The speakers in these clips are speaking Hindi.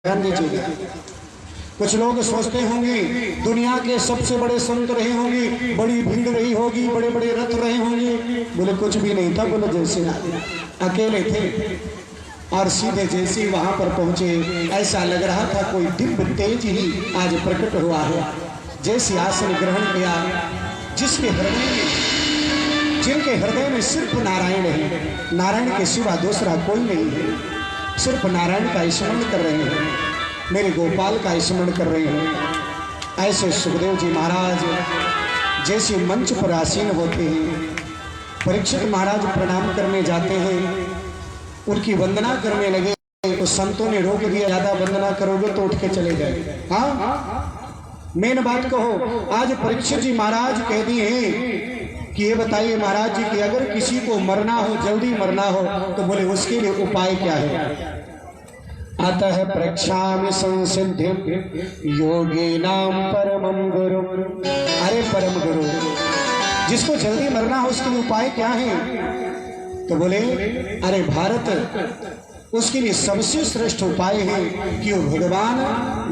ध्यान दीजिएगा। कुछ लोग सोचते होंगे दुनिया के सबसे बड़े संत रहे होंगे, बड़ी भीड़ रही होगी, बड़े बड़े रथ रहे होंगे। बोले कुछ भी नहीं था। बोले जैसे अकेले थे और सीधे जैसे वहां पर पहुंचे ऐसा लग रहा था कोई दिव्य तेज ही आज प्रकट हुआ है। जैसे आसन ग्रहण किया, जिसके हृदय में जिनके हृदय में सिर्फ नारायण है, नारायण के सिवा दूसरा कोई नहीं है, सिर्फ नारायण का स्मरण कर रहे हैं, मेरे गोपाल का स्मरण कर रहे हैं। ऐसे सुखदेव जी महाराज जैसे मंच पर आसीन होते हैं, परीक्षित महाराज प्रणाम करने जाते हैं, उनकी वंदना करने लगे तो संतों ने रोक दिया, ज्यादा वंदना करोगे तो उठ के चले जाए। हाँ, मेन बात कहो। आज परीक्षित जी महाराज कह दिए हैं कि ये बताइए महाराज जी कि अगर किसी को मरना हो, जल्दी मरना हो, तो बोले उसके लिए उपाय क्या है। अतः प्रक्षामि संसिद्धिं योगिनां परमं गुरु। अरे परम गुरु, जिसको जल्दी मरना हो उसके लिए उपाय क्या है। तो बोले अरे भारत, उसके लिए सबसे श्रेष्ठ उपाय है कि वो भगवान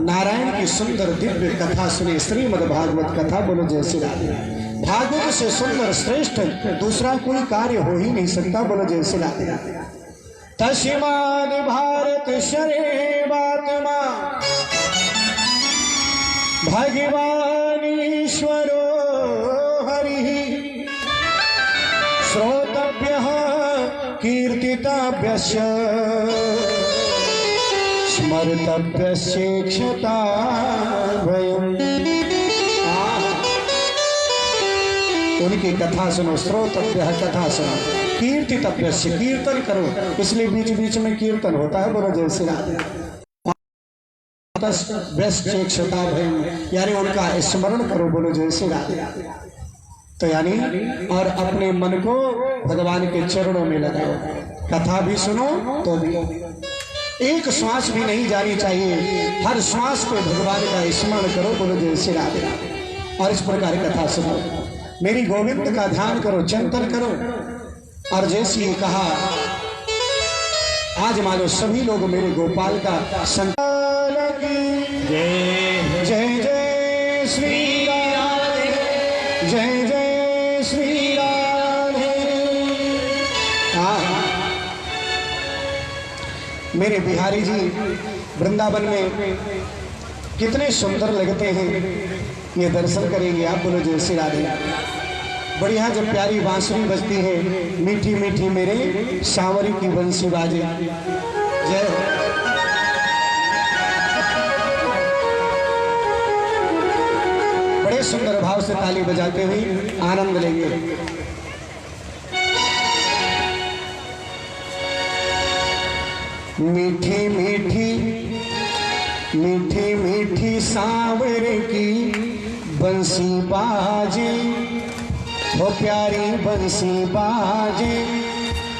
नारायण की सुंदर दिव्य कथा सुने, श्रीमद् भागवत कथा। बोलो जय श्री राम। भागवत से सुंदर श्रेष्ठ दूसरा कोई कार्य हो ही नहीं सकता। बोलो जय श्री राम। तस्माद् भारत शरेवात्मा भगवान ईश्वरो हरिः श्रोतव्यः कीर्तितव्यस्य स्मर्तव्यस्येक्षता भयम्। उनकी कथा सुनो, श्रोतव्य कथा सुनो, कीर्तितव्य से कीर्तन करो। इसलिए बीच बीच में कीर्तन होता है। बोलो जय श्री राम। यानी उनका स्मरण करो। बोलो जय श्री राम। तो यानी और अपने मन को भगवान के चरणों में लगाओ। कथा भी सुनो तो भी एक श्वास भी नहीं जानी चाहिए, हर श्वास पे भगवान का स्मरण करो। बोलो जय श्री राम। और इस प्रकार कथा सुनो, मेरी गोविंद का ध्यान करो, चिंतन करो। और जैसे ये कहा, आज मानो सभी लोग मेरे गोपाल का संकल्प जय जय जय श्री राधे, जय जय श्री राधे। मेरे बिहारी जी वृंदावन में कितने सुंदर लगते हैं, ये दर्शन करेंगे आप। बोलो जय श्री राधे। बढ़िया जब प्यारी बांसुरी बजती है, मीठी मीठी मेरे सांवरी की बंसी बाजे। जय हो। बड़े सुंदर भाव से ताली बजाते हुए आनंद लेंगे। मीठी मीठी मीठी मीठी सांवर की बंसी बाजे, वो प्यारी बंसी बाजे,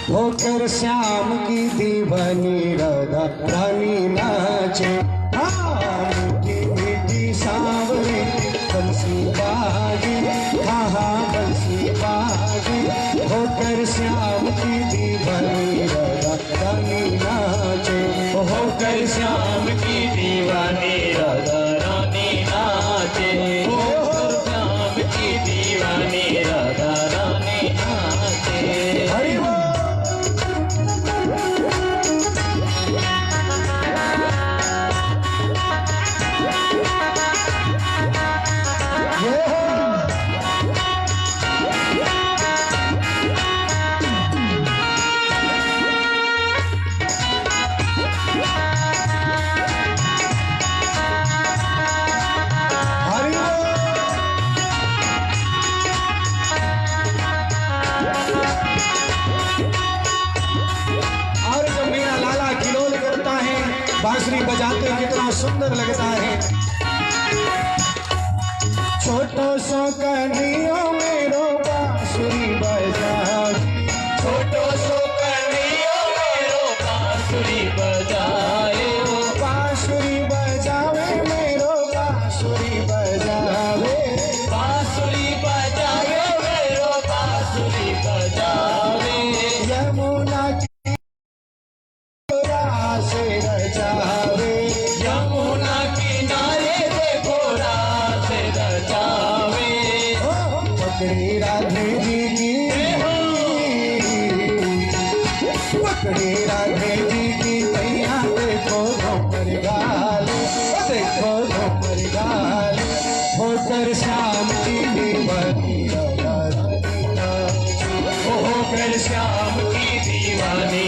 होकर श्याम की दीवानी राधा रानी नाचे। मीठी मीठी सांवर बंसी बाजे, हाँ बंसी बाजे, होकर श्याम की दीवानी राधा रानी नाचे, होकर श्याम की दीवानी राधा रानी नाचे, होकर श्याम की दीवानी राधा रानी नाचे। हरि बोल। बांसुरी बजाते कितना सुंदर लगता है। छोटो सो कन्हैया मेरो बांसुरी बजाए, छोटो सो कन्हैया मेरो बांसुरी बजाए, बांसुरी बजावे मेरो बांसुरी बजावे, बांसुरी बजावे मेरो बांसुरी बजावे, यमुना की से रचावे, झूमर गाले, देखो झूमर गाले, होकर श्याम की दीवानी राधा रानी नाचे, होकर श्याम की दीवानी।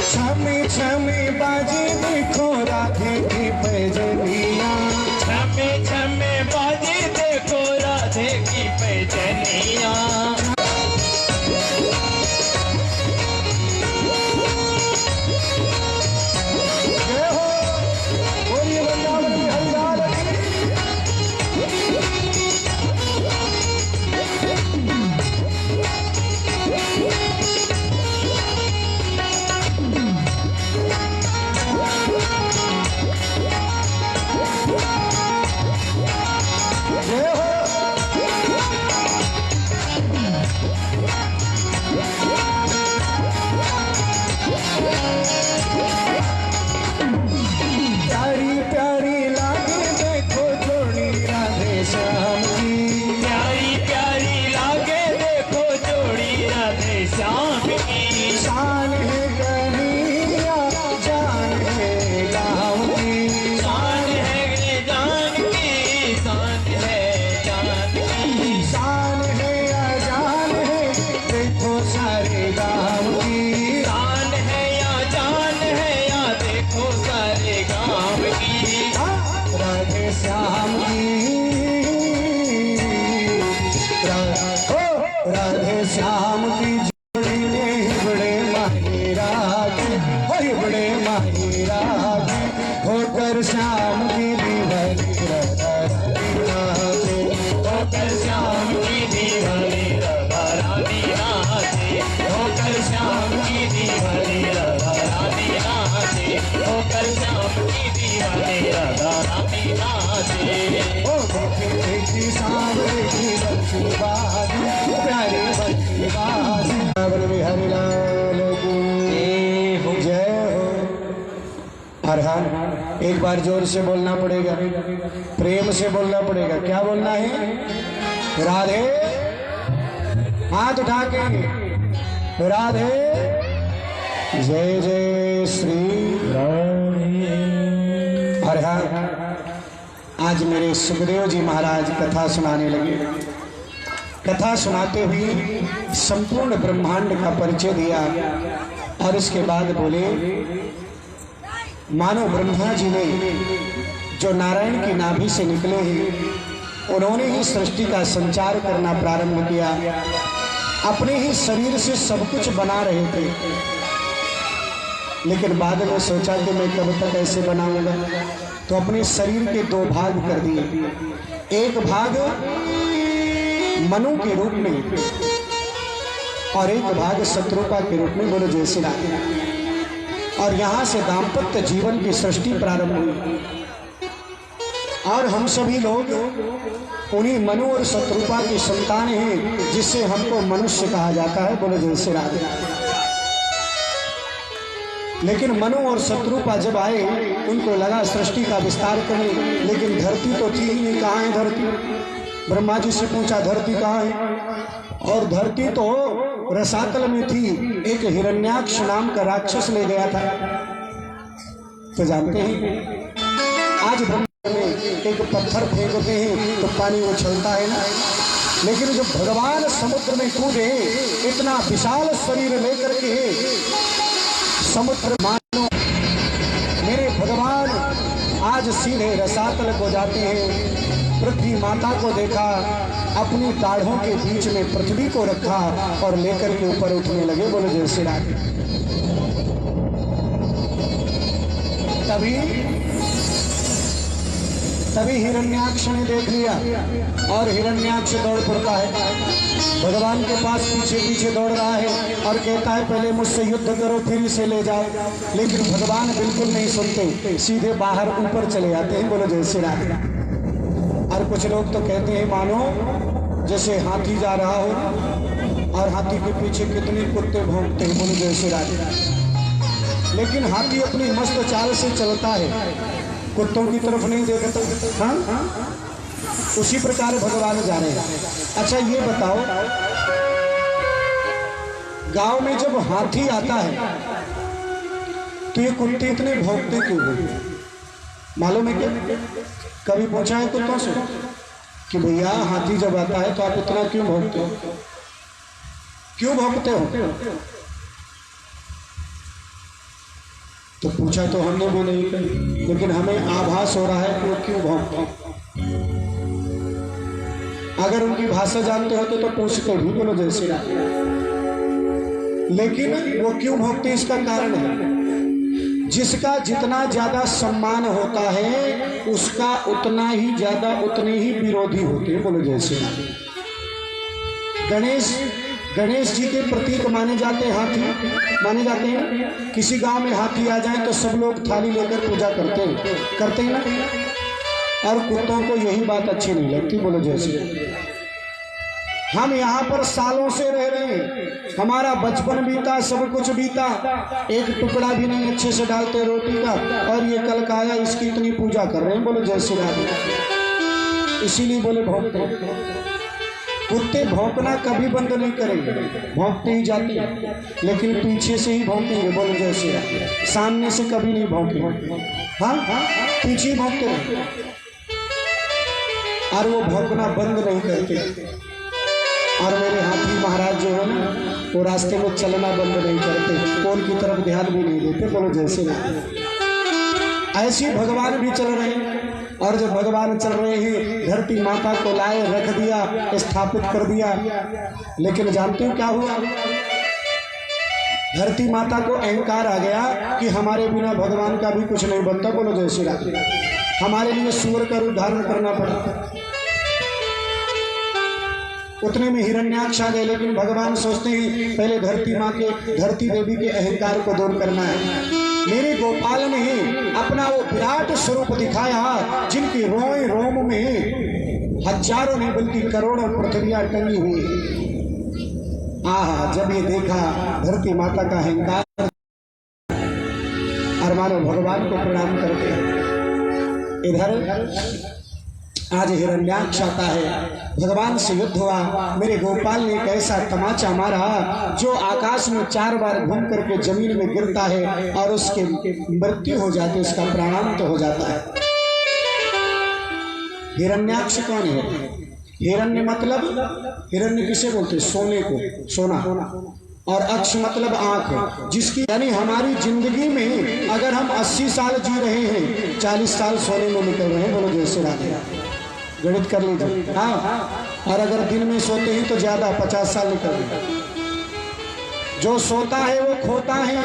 छमी छमी बाजी देखो राधे की पैजनिया, छमे छमे बाजी देखो राधे की पैजनिया। जय हो बोलिए वृंदावन बिहारी लाल की। जय हो प्यारी प्यारी लागे देखो जोड़ी राधे श्याम की, प्यारी प्यारी लागे देखो जोड़ी राधे श्याम की। शान है कन्हैया जान है गाँव की, शान है जान की, शान है जान की। शान है या जान है देखो सारे गाँव की, शान है या जान है या देखो सारे गाँव की। राधे श्याम की राधे श्याम की जोड़ी ने ही बड़े माही रागे, वही बड़े माही रागे, होकर श्याम की दीवानी राधा रानी नाचे, होकर श्याम की दीवानी राधा रानी नाचे, होकर श्याम की दीवानी राधा रानी नाचे, होकर श्याम की दीवानी राधा रानी नाचे। ओ देखी देखी सांवरे की बंसी बाजी, प्यारी बंसी बाजी, वृंदावन बिहारी लाल की जय हो। हर हर एक बार जोर से बोलना पड़ेगा, प्रेम से बोलना पड़ेगा। क्या बोलना है? राधे, हाथ उठा के राधे, जय जय श्री राधे। हर हर आज मेरे सुखदेव जी महाराज कथा सुनाने लगे। कथा सुनाते हुए संपूर्ण ब्रह्मांड का परिचय दिया और इसके बाद बोले, मानो ब्रह्मा जी ने जो नारायण की नाभि से निकले हैं उन्होंने ही सृष्टि का संचार करना प्रारंभ किया। अपने ही शरीर से सब कुछ बना रहे थे, लेकिन बाद में सोचा कि मैं कब तक ऐसे बनाऊंगा, तो अपने शरीर के दो भाग कर दिए। एक भाग मनु के रूप में और एक भाग शत्रुपा के रूप में, बोलो जय श्री राम। और यहाँ से दाम्पत्य जीवन की सृष्टि प्रारंभ हुई और हम सभी लोग उन्हीं मनु और शत्रुपा की संतान हैं, जिससे हमको मनुष्य कहा जाता है। बोलो जय श्री राम। लेकिन मनु और शत्रुपा जब आए उनको लगा सृष्टि का विस्तार करें, लेकिन धरती तो थी ही नहीं। कहाँ है धरती? ब्रह्मा जी से पूछा धरती कहाँ है, और धरती तो रसातल में थी। एक हिरण्याक्ष नाम का राक्षस ले गया था। तो जानते हैं आज ब्रह्मा में एक पत्थर फेंकते हैं तो पानी उछलता है ना, लेकिन जो भगवान समुद्र में कूदे, इतना विशाल शरीर लेकर के समुद्र, मानो मेरे भगवान आज सीधे रसातल को जाते हैं। पृथ्वी माता को देखा, अपनी दाढ़ों के बीच में पृथ्वी को रखा और लेकर के ऊपर उठने लगे। बोलो जय श्री राम। तभी तभी हिरण्याक्ष ने देख लिया और हिरण्याक्ष दौड़ पड़ता है, भगवान के पास पीछे पीछे दौड़ रहा है और कहता है पहले मुझसे युद्ध करो फिर इसे ले जाओ। लेकिन भगवान बिल्कुल नहीं सुनते, सीधे बाहर ऊपर चले जाते हैं। बोलो जय श्री राम। और कुछ लोग तो कहते हैं मानो जैसे हाथी जा रहा हो और हाथी के पीछे कितने कुत्ते भौंकते हैं। बोलो जय श्री राम। लेकिन हाथी अपनी मस्त चाल से चलता है, कुत्तों की तरफ नहीं देखता। हाँ, उसी प्रकार भगवान जा रहे हैं। अच्छा ये बताओ, गांव में जब हाथी आता है तो ये कुत्ते इतने भौंकते क्यों हैं? मालूम है क्या? कभी पूछा है कुत्तों से कि भैया हाथी जब आता है तो आप इतना क्यों भौंकते हो, क्यों भौंकते हो? तो पूछा तो हमने भी नहीं कही, लेकिन हमें आभास हो रहा है कि वो क्यों भौंकते हैं। अगर उनकी भाषा जानते होते तो पूछते भी। बोलो जय श्री राम। लेकिन वो क्यों भौंकते हैं इसका कारण है, जिसका जितना ज्यादा सम्मान होता है उसका उतना ही ज्यादा उतने ही विरोधी होते हैं। बोलो जय श्री राम। गणेश जी के प्रतीक माने जाते हैं हाथी, माने जाते हैं। किसी गांव में हाथी आ जाए तो सब लोग थाली लेकर पूजा करते हैं ना। और कुत्तों को यही बात अच्छी नहीं लगती। बोलो जय श्री राम। हम यहाँ पर सालों से रह रहे हैं, हमारा बचपन बीता, सब कुछ बीता, एक टुकड़ा भी नहीं अच्छे से डालते रोटी का, और ये कल का आया इसकी इतनी पूजा कर रहे हैं। बोलो जय श्री राम। इसीलिए बोले भौंकते। कुत्ते भौंकना कभी बंद नहीं करेंगे, भौंकते ही जाते हैं, लेकिन पीछे से ही भौंकेंगे। बोलो जय श्री राम। सामने से कभी नहीं भौंकेंगे। हाँ, पीछे ही भौंकते रहेंगे और वो भौंकना बंद नहीं करते। और मेरे हाथी महाराज जो है ना, वो रास्ते में चलना बंद नहीं करते, कौन की तरफ ध्यान भी नहीं देते। बोलो जय श्री राम। ऐसे भगवान भी चल रहे हैं। और जब भगवान चल रहे हैं, धरती माता को लाए रख दिया, स्थापित कर दिया। लेकिन जानते हो क्या हुआ? धरती माता को अहंकार आ गया कि हमारे बिना भगवान का भी कुछ नहीं बनता। बोलो जय श्री राम। हमारे लिए सूअर का रूप धारण करना पड़ा। उतने में हिरण्याक्ष आ गए। लेकिन भगवान सोचते हैं पहले धरती देवी के अहंकार को दूर करना है। मेरे गोपाल ने अपना वो विराट स्वरूप दिखाया, जिनकी रोए रोम में हजारों नहीं बल्कि करोड़ों पृथ्वियां टंगी हुई। आहा, जब ये देखा धरती माता का अहंकार, और मानो भगवान को प्रणाम करके इधर आज हिरण्याक्ष आता है, भगवान से युद्ध हुआ। मेरे गोपाल ने एक ऐसा तमाचा मारा जो आकाश में 4 बार घूम करके जमीन में गिरता है और उसके मृत्यु हो जाती है, उसका प्राणांत हो जाता है। हिरण्याक्ष कौन है? हिरण्य मतलब, हिरण्य किसे बोलते? सोने को, सोना। और अक्ष मतलब आंख, जिसकी यानी हमारी जिंदगी में अगर हम 80 साल जी रहे हैं, 40 साल सोने में निकल रहे हैं। बोलो जय श्री राम। गणित कर लीजिए। हाँ, और अगर दिन में सोते हैं तो ज्यादा 50 साल निकल रहे। जो सोता है वो खोता है,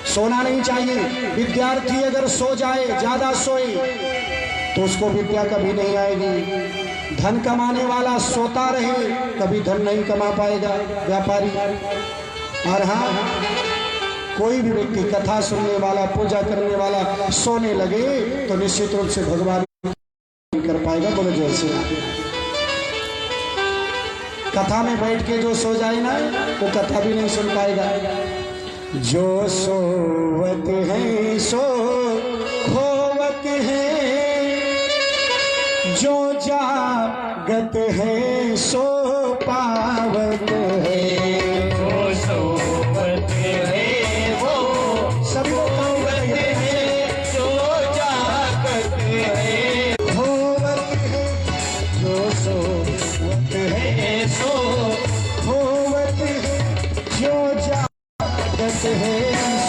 सोना नहीं चाहिए। विद्यार्थी अगर सो जाए, ज्यादा सोए, तो उसको विद्या कभी नहीं आएगी। धन कमाने वाला सोता रहे, कभी धन नहीं कमा पाएगा व्यापारी। और हाँ, कोई भी व्यक्ति कथा सुनने वाला, पूजा करने वाला सोने लगे तो निश्चित रूप से भगवान कर पाएगा। बोलो जय श्री राम। कथा में बैठ के जो सो जाए ना, वो कथा भी नहीं सुन पाएगा। जो सोवत है सो खोवत है, जो जागत है सो पावत है। जो सोवत है वो सभी लोग खोवत है, जो जागत है खोवत है, जो सोवत है सो खोवत है, जो जागत है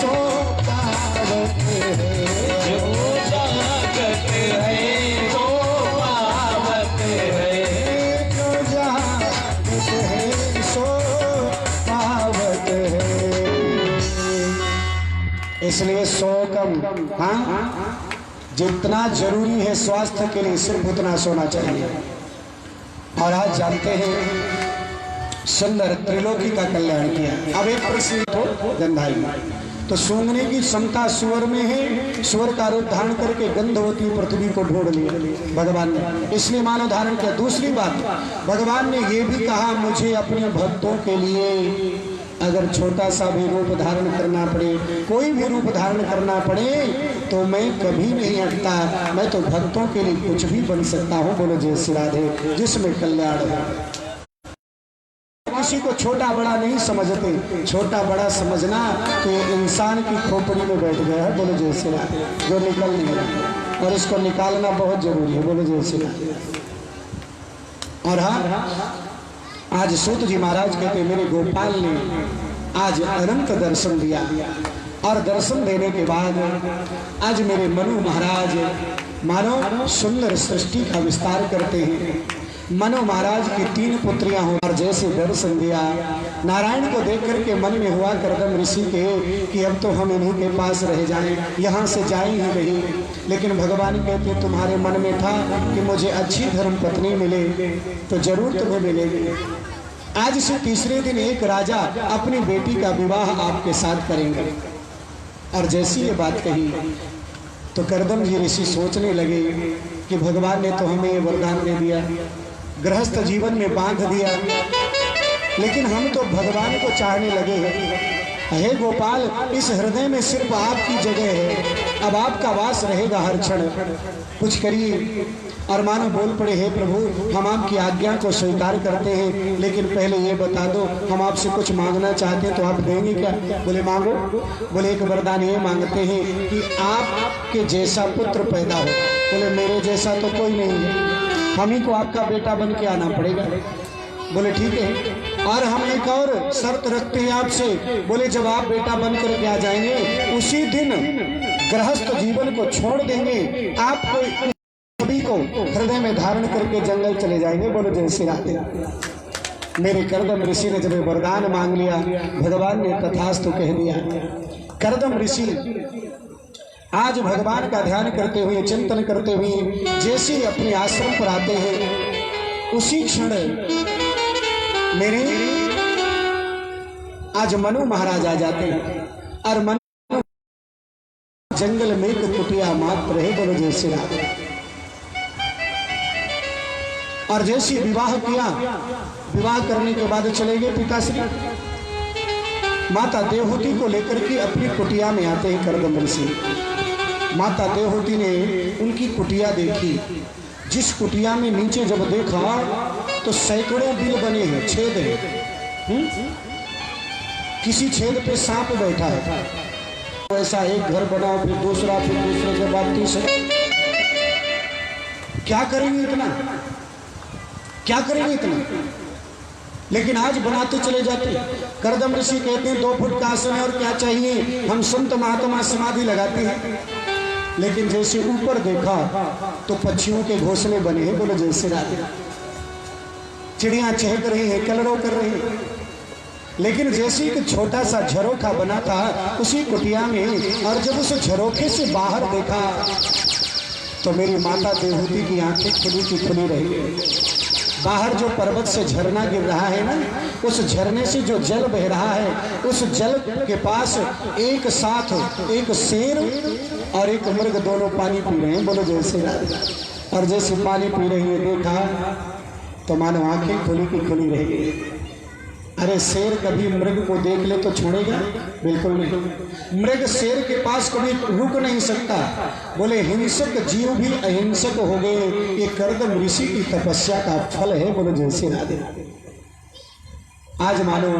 सो पावत है। जो जागत है वो पावत है। जो जागत है सो पावत है। इसलिए सो कम, हाँ, जितना जरूरी है स्वास्थ्य के लिए सिर्फ उतना सोना चाहिए। और आज जानते हैं सुंदर त्रिलोकी का कल्याण किया। अब एक प्रश्न तो गंधाई, तो सूंघने की क्षमता सुअर में है, सुअर का रूप धारण करके गंधवती पृथ्वी को ढूंढ लिया भगवान ने, इसलिए मानव धारण किया। दूसरी बात, भगवान ने ये भी कहा मुझे अपने भक्तों के लिए अगर छोटा सा भी रूप धारण करना पड़े, कोई भी रूप धारण करना पड़े, तो मैं कभी नहीं हटता, मैं तो भक्तों के लिए कुछ भी बन सकता हूँ। बोलो जय श्री राधे, जिसमें कल्याण है। किसी को छोटा बड़ा नहीं समझते, छोटा बड़ा समझना तो ये इंसान की खोपड़ी में बैठ गया है। बोलो जय श्री राधे, जो निकल नहीं रहा, और इसको निकालना बहुत जरूरी है। बोलो जय श्री राधे। और हाँ, आज सूत जी महाराज कहते मेरे गोपाल ने आज अनंत दर्शन दिया, और दर्शन देने के बाद आज मेरे मनु महाराज मानो सुंदर सृष्टि का विस्तार करते हैं। मनु महाराज की 3 पुत्रियां हो, और जैसे दर्शन दिया नारायण को देख करके मन में हुआ कर्दम ऋषि के कि अब तो हम इन्हीं के पास रह जाएं, यहाँ से जाएं ही नहीं। लेकिन भगवान कहते तुम्हारे मन में था कि मुझे अच्छी धर्म पत्नी मिले तो जरूर तुम्हें मिलेगी। आज से तीसरे दिन एक राजा अपनी बेटी का विवाह आपके साथ करेंगे। और जैसी ये बात कही तो कर्दम जी ऋषि सोचने लगे कि भगवान ने तो हमें ये वरदान दे दिया, गृहस्थ जीवन में बांध दिया, लेकिन हम तो भगवान को चाहने लगे हैं। हे गोपाल, इस हृदय में सिर्फ आपकी जगह है, अब आपका वास रहेगा हर क्षण, कुछ करिए। और मानो बोल पड़े हे प्रभु, हम आपकी आज्ञा को स्वीकार करते हैं, लेकिन पहले ये बता दो हम आपसे कुछ मांगना चाहते हैं तो आप देंगे क्या? बोले मांगो। बोले एक वरदान ये मांगते हैं कि आपके जैसा पुत्र पैदा हो। बोले मेरे जैसा तो कोई नहीं है, हम ही को आपका बेटा बन के आना पड़ेगा। बोले ठीक है, और हम एक और शर्त रखते हैं आपसे। बोले जब आप बेटा बन करके आ जाएंगे उसी दिन गृहस्थ जीवन को छोड़ देंगे, आपको सभी को हृदय में धारण करके जंगल चले जाएंगे। बोलो जय श्री राधे। मेरे कर्दम ऋषि ने जब वरदान मांग लिया, भगवान ने तथास्तु कह दिया। कर्दम ऋषि आज भगवान का ध्यान करते हुए, चिंतन करते हुए जैसे अपने आश्रम पर आते हैं, उसी क्षण मेरे आज मनु महाराज आ जाते हैं। और मनु जंगल में एक कुटिया मात्र है। बोलो जय श्री राधे। और जैसे विवाह किया, विवाह करने के बाद चले गए पिताश्री, माता देवहूति को लेकर के अपनी कुटिया में आते हैं कर्दम ऋषि। माता देवहूति ने उनकी कुटिया देखी, जिस कुटिया में नीचे जब देखा तो सैकड़ों बिल बने हैं, छेद है, किसी छेद पे सांप बैठा है। ऐसा एक घर बनाओ, फिर दूसरा, फिर दूसरे के बाद तीसरा, क्या करेंगे इतना, क्या करेंगे इतना? लेकिन आज बनाते चले जाते। कर्दम ऋषि कहते हैं 2 फुट का आसन है और क्या चाहिए, हम संत महात्मा समाधि लगाते हैं। लेकिन जैसे ऊपर देखा तो पक्षियों के घोंसले बने हैं। बोलो जय श्री राधे। चिड़ियां चहक रही हैं, कलरव कर रही हैं। लेकिन जैसे एक छोटा सा झरोखा बना था उसी कुटिया में, और जब उस झरोखे से बाहर देखा तो मेरी माता देवहूति की आंखें खुली की खुली रही। बाहर जो पर्वत से झरना गिर रहा है ना, उस झरने से जो जल बह रहा है, उस जल के पास एक साथ एक शेर और एक मृग दोनों पानी पी रहे हैं। बोलो जय श्री राधे। और जैसे पानी पी रही है देखा तो मानो आंखें खुली की खुली रह गई। अरे शेर कभी मृग को देख ले तो छोड़ेगा? बिल्कुल नहीं। मृग शेर के पास कभी रुक नहीं सकता। बोले हिंसक जीव भी अहिंसक हो गए, ये कर्दम ऋषि की तपस्या का फल है। बोलो जय श्री राधे। आज मानो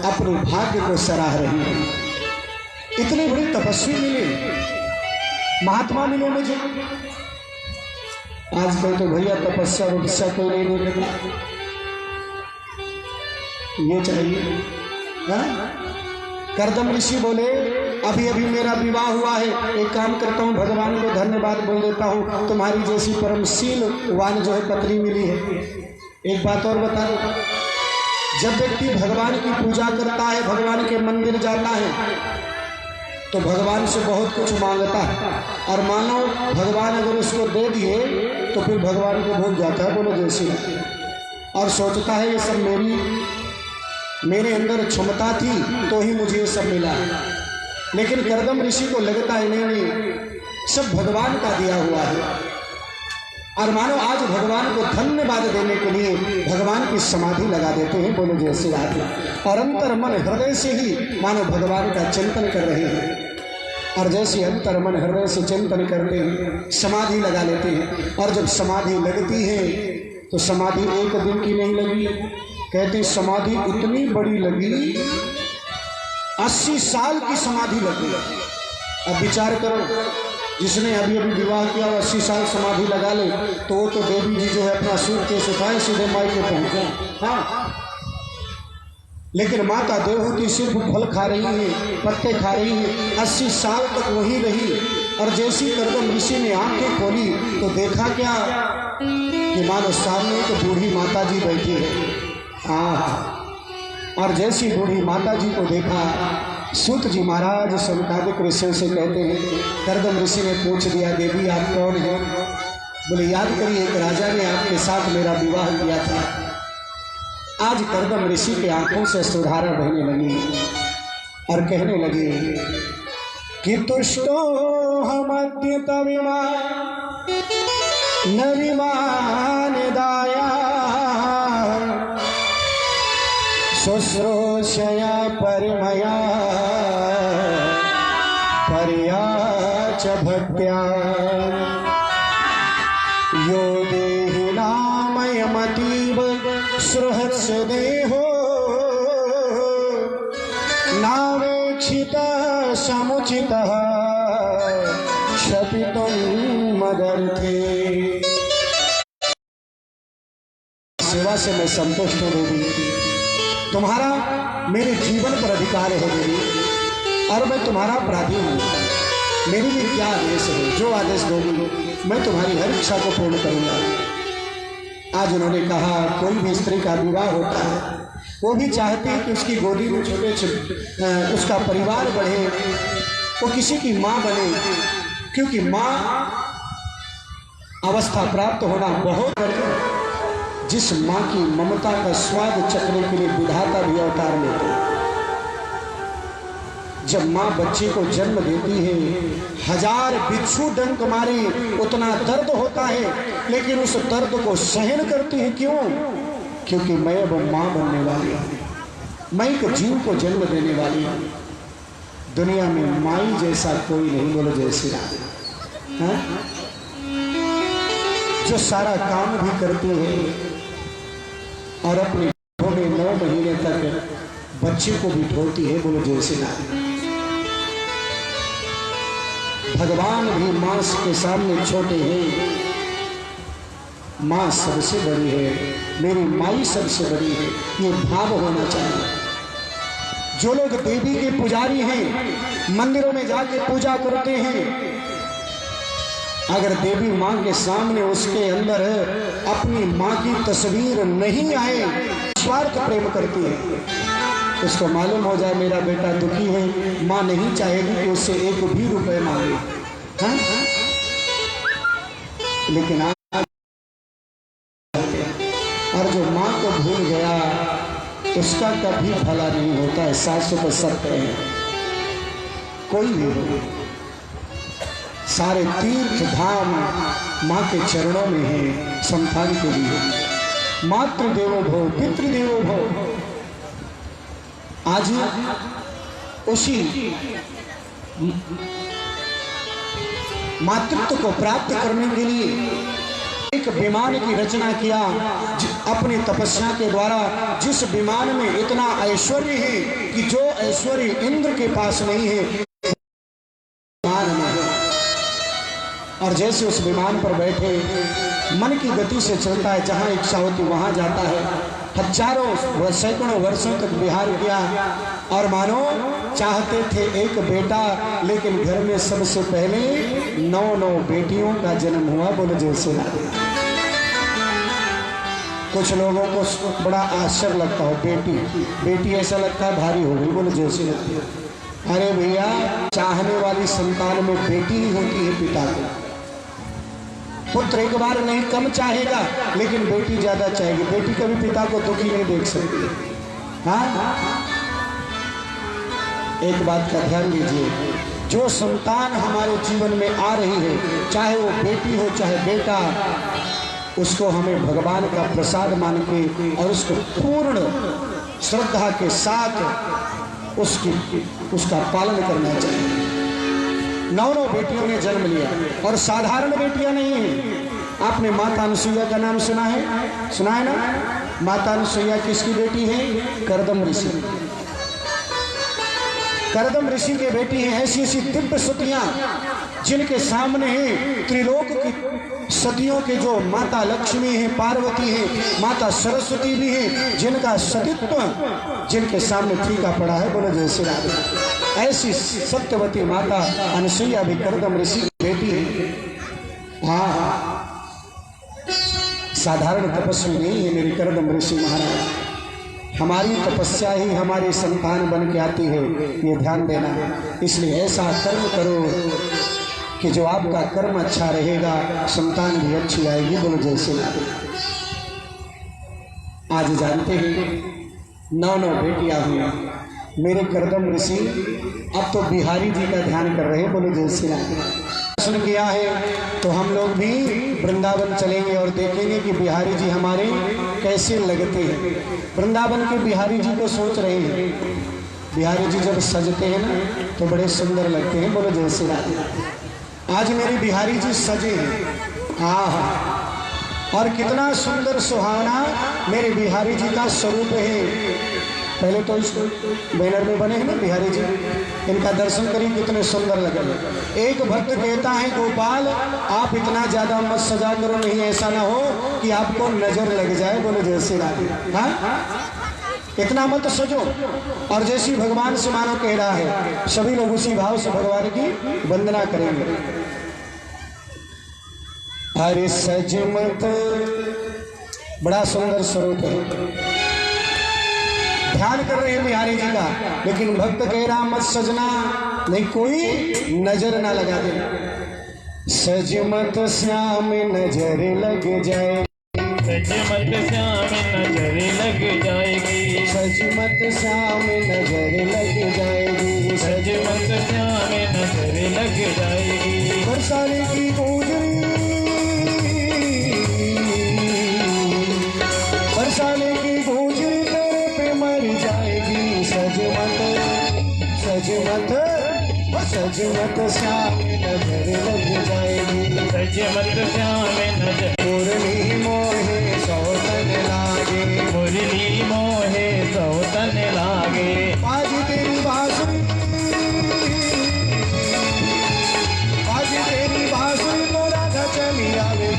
अपने भाग्य को सराह रही है, इतने बड़े तपस्वी मिले, महात्मा मिले मुझे। आजकल तो भैया तपस्या वपस्या कोई नहीं देखता, ये चाहिए। कर्दम ऋषि बोले अभी अभी मेरा विवाह हुआ है, एक काम करता हूँ भगवान को धन्यवाद बोल देता हूँ, तुम्हारी जैसी परमशीलवान जो है पत्नी मिली है। एक बात और बता दो, जब व्यक्ति भगवान की पूजा करता है, भगवान के मंदिर जाता है, तो भगवान से बहुत कुछ मांगता है, और मानो भगवान अगर उसको दे दिए तो फिर भगवान को भूल जाता है, बोलो जैसे, और सोचता है ये सब मेरे अंदर क्षमता थी तो ही मुझे ये सब मिला। लेकिन कर्दम ऋषि को लगता है नहीं, सब भगवान का दिया हुआ है। और मानो आज भगवान को धन्यवाद देने के लिए भगवान की समाधि लगा देते हैं, बोलो जय श्री राधे, और अंतर मन हृदय से ही मानो भगवान का चिंतन कर रहे हैं। और जैसे अंतर मन हृदय से चिंतन करते हैं समाधि लगा लेते हैं, और जब समाधि लगती है तो समाधि एक दिन की नहीं लगी, कहते समाधि इतनी बड़ी लगी 80 साल की समाधि लगी। अब विचार करो, जिसने अभी अभी विवाह किया 80 साल समाधि लगा ले तो वो तो देवी जी जो है अपना सूटकेस उठाए सीधे माई के पहुंचे। हाँ, लेकिन माता देवहूति सिर्फ फल खा रही है, पत्ते खा रही है, 80 साल तक वहीं रही। और जैसी कर्दम ऋषि ने आंखें खोली तो देखा क्या कि मानो सामने एक बूढ़ी माता जी बैठी है। और जैसी बूढ़ी माता जी को देखा, सूत जी महाराज सनकादिक ऋषियों से कहते हैं, कर्दम ऋषि ने पूछ दिया, देवी आप कौन हैं? बोले याद करिए एक राजा ने आपके साथ मेरा विवाह किया था। आज कर्दम ऋषि के आंखों से सुधारा बहने लगी और कहने लगी कि तुष्टो हम अद्यतविमा न विमान दाया शुश्रूषया परिमया पर्या च भक्त्या यो देहि नामयमतीव सृहत्स देहो नावेक्षितः समुचितः क्षपितुं मदर्थे। सेवा से मैं संतुष्ट हूँ देवी, तुम्हारा मेरे जीवन पर अधिकार है देवी, और मैं तुम्हारा अपराधी हूँ। मेरे लिए क्या आदेश है? जो आदेश दोगी मैं तुम्हारी हर इच्छा को पूर्ण करूँगा। आज उन्होंने कहा कोई भी स्त्री का विवाह होता है वो भी चाहती है कि उसकी गोदी में उसका परिवार बढ़े, वो किसी की माँ बने, क्योंकि माँ अवस्था प्राप्त होना बहुत बड़ी। जिस माँ की ममता का स्वाद चखने के लिए विधाता भी अवतार लेते हैं। जब माँ बच्चे को जन्म देती है, 1000 बिच्छू डंक मारे उतना दर्द होता है, लेकिन उस दर्द को सहन करती है। क्यों? क्योंकि मैं अब माँ बनने वाली हूँ, मैं एक जीव को जन्म देने वाली हूँ। दुनिया में माई जैसा कोई नहीं, बोलो जय श्री राम। जो सारा काम भी करती है और अपने घरों में 9 महीने तक बच्चे को भी ढोती है, बोलो जय श्री राम। भगवान भी मां के सामने छोटे हैं, मां सबसे बड़ी है, मेरी माई सबसे बड़ी है, ये भाव होना चाहिए। जो लोग देवी के पुजारी हैं, मंदिरों में जाके पूजा करते हैं, अगर देवी मां के सामने उसके अंदर अपनी मां की तस्वीर नहीं आए, स्वार्थ प्रेम करती है, उसको मालूम हो जाए मेरा बेटा दुखी है, मां नहीं चाहेगी कि उससे 1 भी रुपए मांगे। हाँ? लेकिन आज और जो मां को भूल गया उसका कभी भला नहीं होता है। 700 सत्य है, कोई नहीं हो। सारे तीर्थ धाम मां के चरणों में है, संतान के लिए। मातृ देवो भव, पितृदेवो भव। आज उसी मातृत्व को प्राप्त करने के लिए एक विमान की रचना किया, अपनी तपस्या के द्वारा, जिस विमान में इतना ऐश्वर्य है कि जो ऐश्वर्य इंद्र के पास नहीं है, विमान में है। और जैसे उस विमान पर बैठे मन की गति से चलता है, जहाँ इच्छा होती वहाँ जाता है। हजारों सैकड़ों वर्षों तक विहार किया, और मानो चाहते थे एक बेटा, लेकिन घर में सबसे पहले 9 बेटियों का जन्म हुआ, बोलो जैसे। कुछ लोगों को बड़ा आश्चर्य लगता हो, बेटी ऐसा लगता है भारी हो गई, बोलो जैसे लगती है। अरे भैया, चाहने वाली संतान में बेटी ही होती है पिता को। पुत्र एक बार नहीं कम चाहेगा, लेकिन बेटी ज्यादा चाहेगी। बेटी कभी पिता को दुखी नहीं देख सकती। हाँ, एक बात का ध्यान दीजिए, जो संतान हमारे जीवन में आ रही है, चाहे वो बेटी हो चाहे बेटा, उसको हमें भगवान का प्रसाद मान के और उसको पूर्ण श्रद्धा के साथ उसका पालन करना चाहिए। 9 बेटियों ने जन्म लिया और साधारण बेटियां नहीं है। आपने माता अनुसुईया का नाम सुना है ना? माता अनुसुईया किसकी बेटी है? करदम ऋषि। करदम ऋषि की बेटी है। ऐसी ऐसी दिव्य सतियां जिनके सामने है त्रिलोक की सतियों के, जो माता लक्ष्मी है, पार्वती है, माता सरस्वती भी है, जिनका सतीत्व जिनके सामने फीका पड़ा है। बोलो जय श्री राम। ऐसी सत्यवती माता अनुसुईया भी करदम ऋषि की बेटी है। हाँ, साधारण तपस्वी नहीं है मेरी करदम ऋषि महाराज। हमारी तपस्या ही हमारी संतान बन के आती है, ये ध्यान देना। इसलिए ऐसा कर्म करो कि जो आपका कर्म अच्छा रहेगा, संतान भी अच्छी आएगी। बोलो जय श्री राम। आज जानते हैं 9 बेटियां हुई मेरे करदम ऋषि। अब तो बिहारी जी का ध्यान कर रहे हैं। बोलो जय श्री राम। दर्शन किया है तो हम लोग भी वृंदावन चलेंगे और देखेंगे कि बिहारी जी हमारे कैसे लगते हैं। वृंदावन के बिहारी जी को सोच रहे हैं। बिहारी जी जब सजते हैं ना तो बड़े सुंदर लगते हैं। बोलो जय श्री राम। आज मेरे बिहारी जी सजे हैं। हाँ, और कितना सुंदर सुहावना मेरे बिहारी जी का स्वरूप है। पहले तो इस बैनर में बने हैं ना बिहारी जी, इनका दर्शन करिए कितने सुंदर लगे। एक भक्त कहता है, गोपाल आप इतना ज्यादा मत सजा करो, नहीं ऐसा ना हो कि आपको नजर लग जाए। बोलो जय श्री राम। हाँ, इतना मत सजो। और जैसी भगवान से मानो कह रहा है, सभी लोग उसी भाव से भगवान की वंदना करेंगे। अरे सज मत, बड़ा सुंदर स्वरूप है। ध्यान कर रहे हैं बिहारी जी का, लेकिन भक्त कह रहा मत सजना, नहीं कोई नजर ना लगा दे। सज मत श्याम नजर लग जाए, सज मत श्याम नजर लग जाएगी, सज मत श्याम नजर लग जाएगी, सज मत श्याम नजर लग जाएगी। बरसाने की गुजरी, बरसाने की गुजरी तेरे पे मर जाएगी। सज मत, सज मत, सज मत श्याम नजर लग जाएगी, सज मत श्याम नजर। मुरली मोहे सौतन लागे, मुरली मोहे सौतन लागे। आज तेरी बांसुरी, आज तेरी बांसुरी तो राधा चली आवे।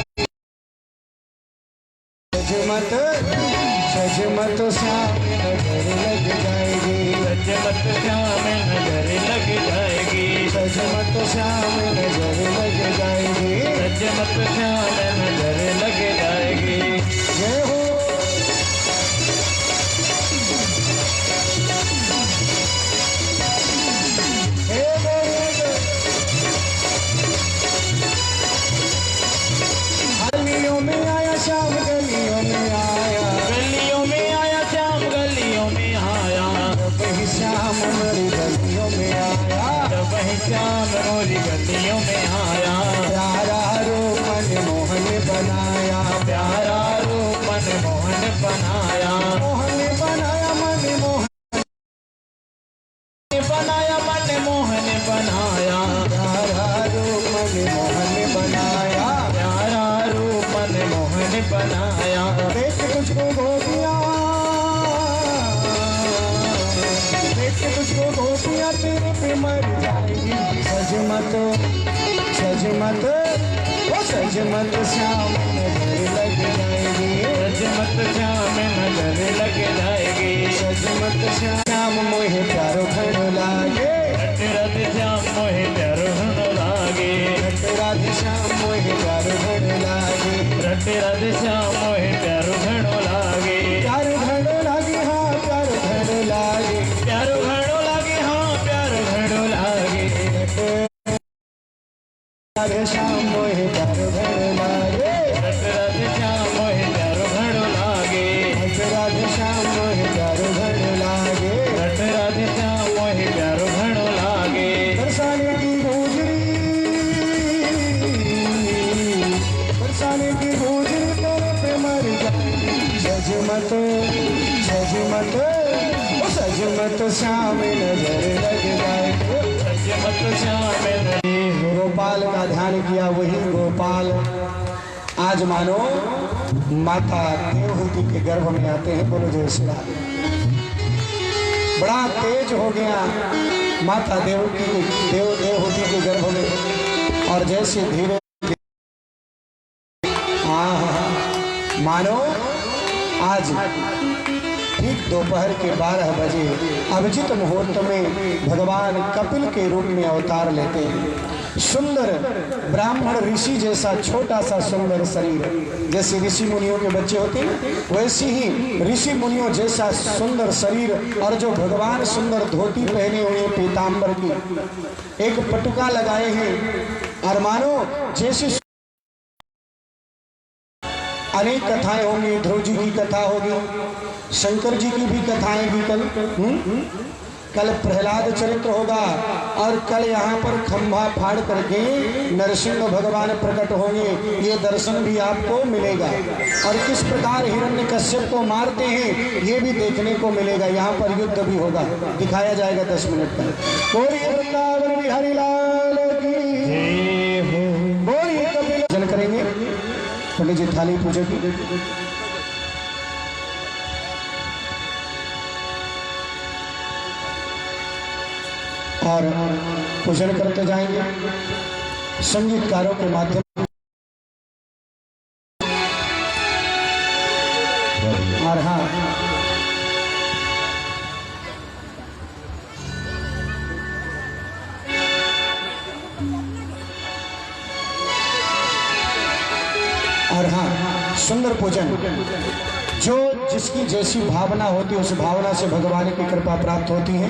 सज मत, सज मत श्याम नजर लग जाएगी, सज मत श्याम नजर लग जाएगी, सज मत श्याम नजर लग जाएगी, सज मत श्याम नजर लग जाएगी। जय हो। हे गलियों में आया श्याम, गलियों में आया, गलियों में आया श्याम, गलियों में आया। वही श्याम मेरी गलियों में आया, जब वही श्याम मोरी गलियों में आया। प्यारा रूप मनमोहन बनाया, प्यारा रूप मनमोहन बनाया, मोहन बनाया मनमोहन बनाया मनमोहन बनाया। प्यारा रूप मनमोहन बनाया, प्यारा रूप मनमोहन बनाया। देख तुझको गोपियाँ, देख तुझको गोपियाँ तेरे पे मर जाएगी। सज मत, सज मत, ओ सज मत श्याम नजर लग जाएगी, सज मत श्याम नजर लग जाएगी, सज मत श्याम मोहे प्यारो घड़ो लागे, रट रट श्याम मोहे प्यारो घड़ो लागे, रट राधे श्याम मोहे प्यारो घड़ो लागे, रट रट श्याम मोहे प्यारो घड़ो लागे। प्यारो घड़ो लागे, हाँ प्यारो घड़ो लागे, प्यारो घड़ो लागे, हाँ प्यारो घड़ो गाने की गूंज तेरे पे मर जाए। जजमत जजमत सजमत श्याम नजर लग जाए। सजमत श्याम गोपाल का ध्यान किया, वही गोपाल आज मानो माता देवहूति के गर्भ में आते हैं। बोलो जय श्री राम। बड़ा तेज हो गया माता देवहूति के गर्भ में, और जैसे धीरे मानो आज ठीक दोपहर के 12 बजे अभिजित मुहूर्त में भगवान कपिल के रूप में अवतार लेते हैं। सुंदर ब्राह्मण ऋषि जैसा छोटा सा सुंदर शरीर, जैसे ऋषि मुनियों के बच्चे होते हैं वैसे ही ऋषि मुनियों जैसा सुंदर शरीर, और जो भगवान सुंदर धोती पहने हुए पीताम्बर की एक पटुका लगाए हैं, और मानो जैसे अनेक कथाएं होंगी। ध्रुव जी की कथा होगी, शंकर जी की भी कथाएं भी कल प्रहलाद चरित्र होगा, और कल यहाँ पर खंभा फाड़ करके नरसिंह भगवान प्रकट होंगे। ये दर्शन भी आपको मिलेगा, और किस प्रकार हिरण्यकश्यप को मारते हैं ये भी देखने को मिलेगा। यहाँ पर युद्ध भी होगा, दिखाया जाएगा 10 मिनट तक। बोलिए वृंदावन बिहारी लाल की, बोलिए कपिल जन करेंगे। पंडित जी थाली पूजा की, और पूजन करते जाएंगे संगीतकारों के माध्यम और हाँ सुंदर पूजन। जो जिसकी जैसी भावना होती है उस भावना से भगवान की कृपा प्राप्त होती है,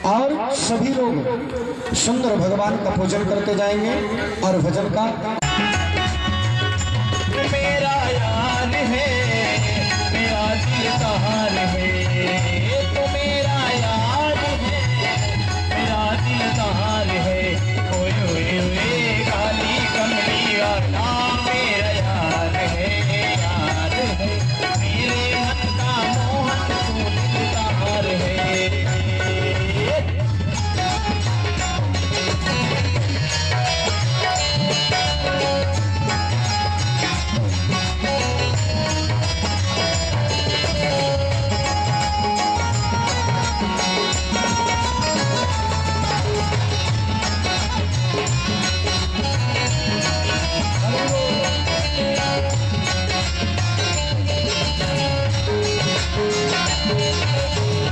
और सभी लोग सुंदर भगवान का पूजन करते जाएंगे। और भजन का मेरा यार है, मेरा दिलदार है, तो मेरा यार है, मेरा दिलदार है। ओए ओए ओए काली कमली वाला मेरा यार है, यार है, मेरे मन का मोहन तू दिलदार है।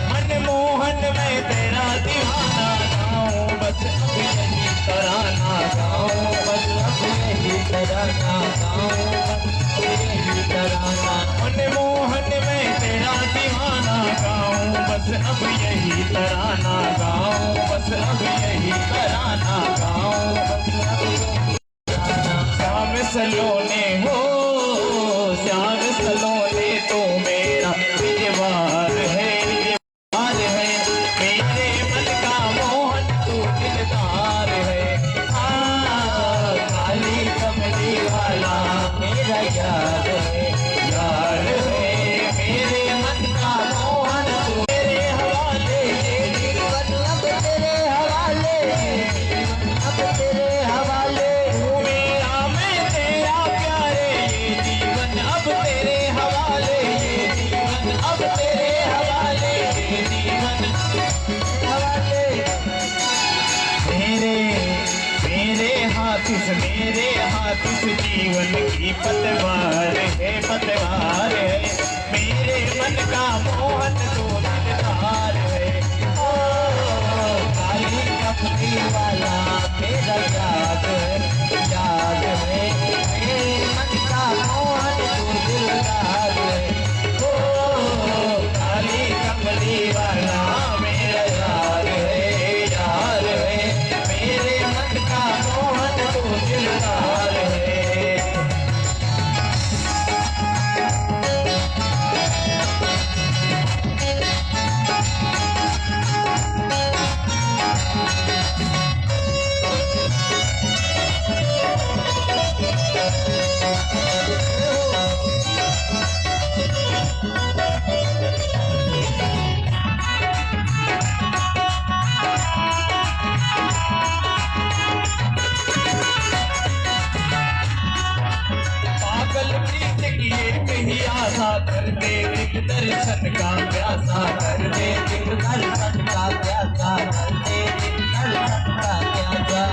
मनमोहन मैं तेरा दीवाना गाऊं, बस अब यही तराना गाऊं, बस अब यही तराना गाऊं, बस यही तराना। मनमोहन मैं तेरा दीवाना गाऊं, बस अब यही तराना गाऊं, बस अब यही तराना गाऊं, बस अब यही तराना। श्याम सलोने हो, श्याम सलोने तो मेरा विजयवार है, मेरे मन का मोहन तू दिलदार है। काली कमली वाला मेरा यार है, यार है, मेरे मन का मोहन तू तेरे हवाले, ये जीवन अब तेरे हवाले, अब तेरे हवाले। तू मेरा मैं तेरा प्यारे, ये जीवन अब तेरे हवाले, ये जीवन अब तेरे हवाले, ये जीवन हवाले। मेरे हाथ से जीवन की पतवार है, पतवार है, मेरे मन का मोहन तो दिलदार है। ओ काली कमली वाला मेरा याद है, याद है, मेरे मन का मोहन तो दिलदार है। ओ काली कमली वाला मेरा यार है, यार है, मेरे मन का मोहन तो दिलदार है। लाल प्रीत की एक ही आशा, कर दे एक दर्शन का प्यासा, कर दे एक दर्शन का प्यासा, कर दे एक दर्शन का प्यासा।